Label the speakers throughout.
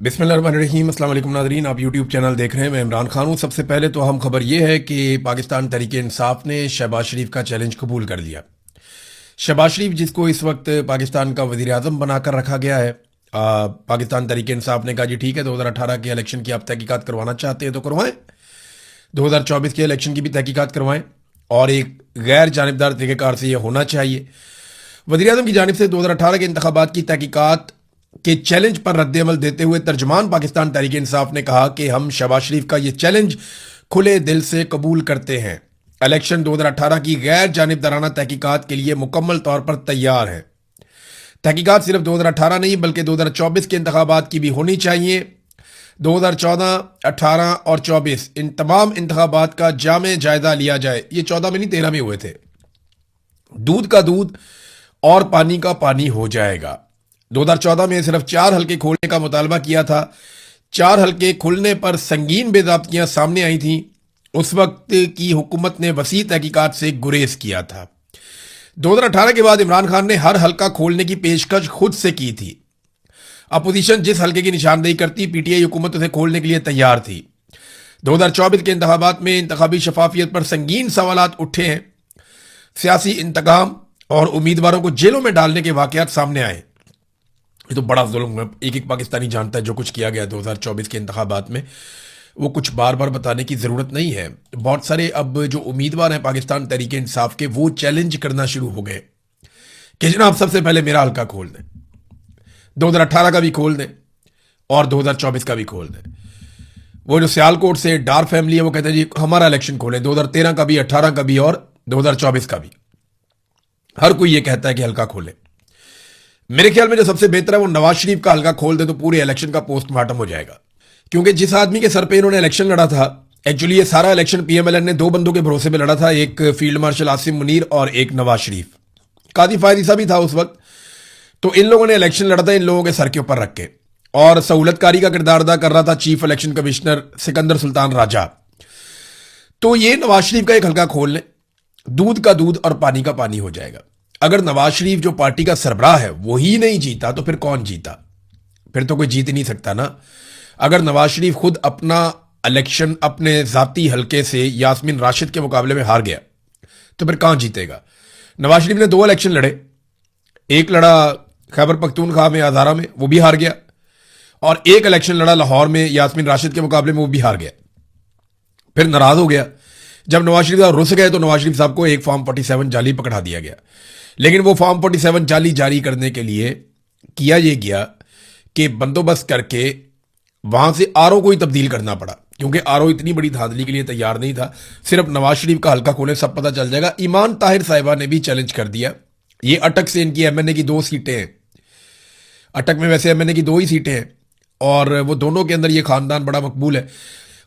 Speaker 1: बिस्मिल्लाहिर्रहमानिर्रहीम। अस्सलाम वालेकुम नाज़रीन, आप यूट्यूब चैनल देख रहे हैं। मैं इमरान खान हूँ। सबसे पहले तो अहम खबर ये है कि पाकिस्तान तहरीक इंसाफ ने शहबाज शरीफ का चैलेंज कबूल कर लिया। शहबाज शरीफ जिसको इस वक्त पाकिस्तान का वज़ीर आज़म बनाकर रखा गया है, पाकिस्तान तहरीक इंसाफ ने कहा जी ठीक है, 2018 के इलेक्शन की आप तहकीकात करवाना चाहते हैं तो करवाएं, 2024 के इलेक्शन की भी तहकीकात करवाएं, और एक गैर जानिबदार तरीक़ेकार से यह होना चाहिए। वज़ीर आज़म की जानिब से 2018 के इंतखाबात की तहकीकात के चैलेंज पर रद्द-ए-अमल देते हुए तर्जमान पाकिस्तान तहरीक इंसाफ ने कहा कि हम शहबाज शरीफ का ये चैलेंज खुले दिल से कबूल करते हैं। इलेक्शन 2018 की गैर जानिबदाराना तहकीकात के लिए मुकम्मल तौर पर तैयार है। तहकीकात सिर्फ 2018 नहीं बल्कि 2024 के इंतखाबात की भी होनी चाहिए। 2014, 18 और 24 इन तमाम इंतखाबात का जामे जायजा लिया जाए। ये 14 में नहीं 13 में हुए थे। दूध का दूध और पानी का पानी हो जाएगा। 2014 में सिर्फ 4 हल्के खोलने का मुतालबा किया था। 4 हल्के खुलने पर संगीन बेज़ाब्तियां सामने आई थीं। उस वक्त की हुकूमत ने वसी तहकीकात से गुरेज किया था। 2018 के बाद इमरान खान ने हर हल्का खोलने की पेशकश खुद से की थी। अपोजिशन जिस हल्के की निशानदेही करती, पीटीआई हुकूमत उसे खोलने के लिए तैयार थी। 2024 के इंतखाबात में इंतखाबी शफाफियत पर संगीन सवालात उठे हैं। सियासी इंतकाम और उम्मीदवारों को जेलों में डालने के वाकयात सामने आए। ये तो बड़ा जुल्म है। एक एक पाकिस्तानी जानता है जो कुछ किया गया 2024 के इंतखाबात में। वो कुछ बार बार बताने की ज़रूरत नहीं है। बहुत सारे अब जो उम्मीदवार हैं पाकिस्तान तहरीक इंसाफ के, वो चैलेंज करना शुरू हो गए कि जनाब सबसे पहले मेरा हल्का खोल दें, 2018 का भी खोल दें और 2024 का भी खोल दें। वो जो सियालकोट से डार फैमिली है वो कहते हैं जी हमारा इलेक्शन खोलें, 2013 का भी, 18 का भी और 2024 का भी। हर कोई ये कहता है कि हल्का खोले। मेरे ख्याल में जो सबसे बेहतर है वो नवाज शरीफ का हल्का खोल दे तो पूरे इलेक्शन का पोस्टमार्टम हो जाएगा। क्योंकि जिस आदमी के सर पे इन्होंने इलेक्शन लड़ा था, एक्चुअली ये सारा इलेक्शन पीएमएलएन ने 2 बंदों के भरोसे पे लड़ा था, एक फील्ड मार्शल आसिम मुनीर और एक नवाज शरीफ। काजी फायद भी था उस वक्त। तो इन लोगों ने इलेक्शन लड़ा था इन लोगों के सर के ऊपर रख के, और सहूलतकारी का किरदार अदा कर रहा था chief election commissioner Sikandar Sultan Raja. तो ये नवाज शरीफ का एक हल्का खोल लें, दूध का दूध और पानी का पानी हो जाएगा। अगर नवाज शरीफ जो पार्टी का सरबराह है वही नहीं जीता तो फिर कौन जीता? फिर तो कोई जीत नहीं सकता ना। अगर नवाज शरीफ खुद अपना इलेक्शन अपने जाती हल्के से यास्मीन राशिद के मुकाबले में हार गया तो फिर कहां जीतेगा? नवाज शरीफ ने 2 इलेक्शन लड़े, एक लड़ा खैबर पख्तूनख्वा में हजारा में, वो भी हार गया, और एक इलेक्शन लड़ा लाहौर में यास्मीन राशिद के मुकाबले में, वो भी हार गया। फिर नाराज हो गया। जब नवाज शरीफ साहब रुस गए तो नवाज शरीफ साहब को एक फॉर्म 47 जाली पकड़ा दिया गया। लेकिन वो फॉर्म 47 जाली जारी करने के लिए किया ये गया कि बंदोबस्त करके वहां से आरओ को ही तब्दील करना पड़ा, क्योंकि आरओ इतनी बड़ी धांधली के लिए तैयार नहीं था। सिर्फ नवाज शरीफ का हल्का खोले सब पता चल जाएगा। ईमान ताहिर साहिबा ने भी चैलेंज कर दिया। ये अटक से इनकी एमएनए की 2 सीटें हैं। अटक में वैसे एमएनए की 2 ही सीटें हैं और वो दोनों के अंदर ये खानदान बड़ा मकबूल है।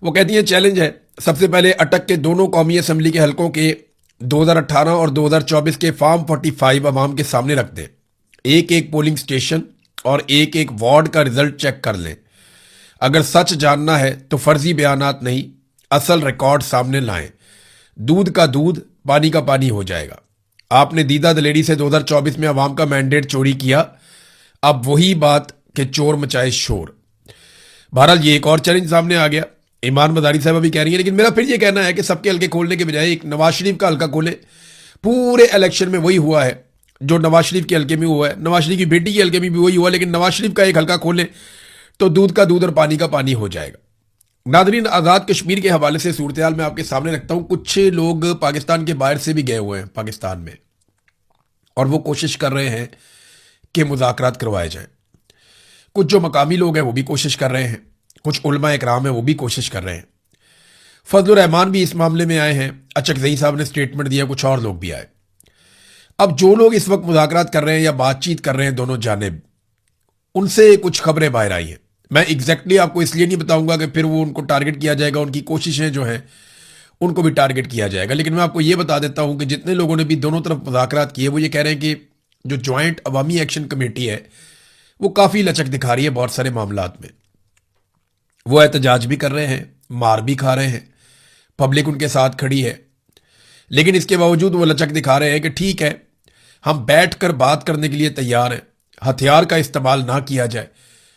Speaker 1: वो कहती है चैलेंज है, सबसे पहले अटक के दोनों कौमी असम्बली के हल्कों के 2018 और 2024 के फॉर्म 45 अवाम के सामने रख दें। एक एक पोलिंग स्टेशन और एक एक वार्ड का रिजल्ट चेक कर लें। अगर सच जानना है तो फर्जी बयानात नहीं, असल रिकॉर्ड सामने लाएं। दूध का दूध, पानी का पानी हो जाएगा। आपने दीदा दलेरी से 2024 में अवाम का मैंडेट चोरी किया, अब वही बात कि चोर मचाए शोर। बहरहाल ये एक और चैलेंज सामने आ गया। ईमान मजारी साहब भी कह रही है, लेकिन मेरा फिर ये कहना है कि सबके हल्के खोलने के बजाय एक नवाज शरीफ का हल्का खोले। पूरे इलेक्शन में वही हुआ है जो नवाज शरीफ के हल्के में हुआ है, नवाज शरीफ की बेटी के हल्के में भी वही हुआ, लेकिन नवाज शरीफ का एक हल्का खोले तो दूध का दूध और पानी का पानी हो जाएगा। नादरीन, आज़ाद कश्मीर के हवाले से सूरत हाल मैं आपके सामने रखता हूँ। कुछ लोग पाकिस्तान के बाहर से भी गए हुए हैं पाकिस्तान में, और वो कोशिश कर रहे हैं कि मुज़ाकरात करवाए जाएं। कुछ जो मकामी लोग हैं वो भी कोशिश कर रहे हैं, कुछ उलमा इकराम है वो भी कोशिश कर रहे हैं। फजलुर रहमान भी इस मामले में आए हैं, अचकज़ई साहब ने स्टेटमेंट दिया, कुछ और लोग भी आए। अब जो लोग इस वक्त मुज़ाकरात कर रहे हैं या बातचीत कर रहे हैं दोनों जानिब, उनसे कुछ खबरें बाहर आई हैं। मैं एग्जैक्टली आपको इसलिए नहीं बताऊंगा कि फिर वो उनको टारगेट किया जाएगा, उनकी कोशिशें जो हैं उनको भी टारगेट किया जाएगा। लेकिन मैं आपको ये बता देता हूं कि जितने लोगों ने भी दोनों तरफ मुज़ाकरात किए वो ये कह रहे हैं कि जो ज्वाइंट अवामी एक्शन कमेटी है वो काफ़ी लचक दिखा रही है बहुत सारे मामलात में। वो एहतजाज भी कर रहे हैं, मार भी खा रहे हैं, पब्लिक उनके साथ खड़ी है, लेकिन इसके बावजूद वो लचक दिखा रहे हैं कि ठीक है हम बैठ कर बात करने के लिए तैयार हैं, हथियार का इस्तेमाल ना किया जाए,